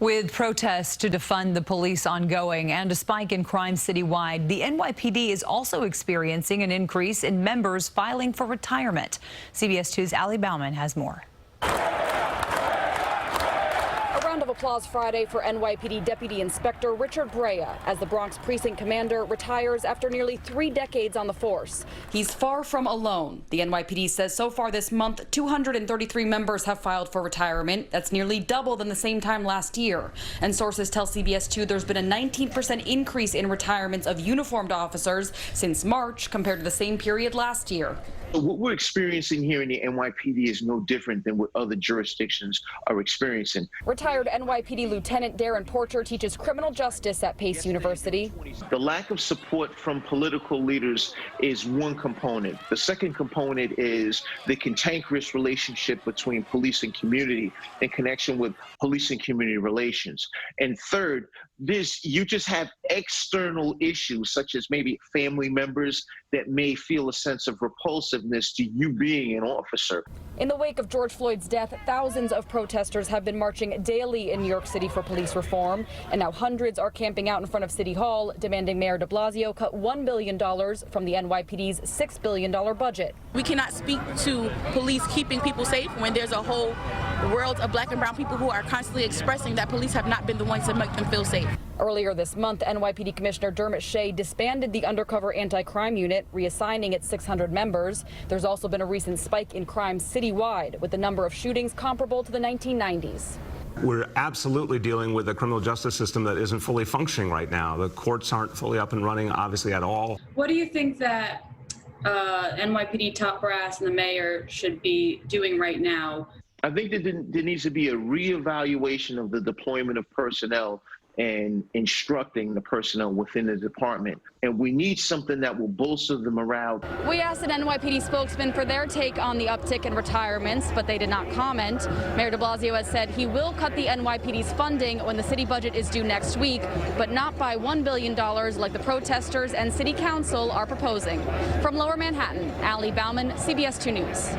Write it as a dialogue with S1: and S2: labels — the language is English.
S1: With protests to defund the police ongoing and a spike in crime citywide, the NYPD is also experiencing an increase in members filing for retirement. CBS 2's Bauman has more.
S2: A round of applause Friday for NYPD Deputy Inspector Richard Brea as the Bronx Precinct Commander retires after nearly 3 decades on the force. He's far from alone. The NYPD says so far this month, 233 members have filed for retirement. That's nearly double than the same time last year. And sources tell CBS 2 there's been a 19% increase in retirements of uniformed officers since March compared to the same period last year.
S3: What we're experiencing here in the NYPD is no different than what other jurisdictions are experiencing.
S2: Retired NYPD Lieutenant Darren Porcher teaches criminal justice at Pace University.
S3: The lack of support from political leaders is one component. The second component is the cantankerous relationship between police and community in connection with police and community relations. And third, you just have external issues such as maybe family members that may feel a sense of repulsiveness to you being an officer.
S2: In the wake of George Floyd's death, thousands of protesters have been marching daily in New York City for police reform, and now hundreds are camping out in front of City Hall, demanding Mayor de Blasio cut $1 billion from the NYPD's $6 billion budget.
S4: We cannot speak to police keeping people safe when there's a whole world of black and brown people who are constantly expressing that police have not been the ones to make them feel safe.
S2: Earlier this month, NYPD Commissioner Dermot Shea disbanded the undercover anti-crime unit, reassigning its 600 members. There's also been a recent spike in crime citywide, with the number of shootings comparable to the 1990s.
S5: We're absolutely dealing with a criminal justice system that isn't fully functioning right now. The courts aren't fully up and running, obviously, at all.
S6: What do you think that NYPD top brass and the mayor should be doing right now?
S3: I think that there needs to be a reevaluation of the deployment of personnel and instructing the personnel within the department. And we need something that will bolster the morale.
S2: We asked an NYPD spokesman for their take on the uptick in retirements, but they did not comment. Mayor de Blasio has said he will cut the NYPD's funding when the city budget is due next week, but not by $1 billion like the protesters and city council are proposing. From Lower Manhattan, Bauman, CBS 2 News.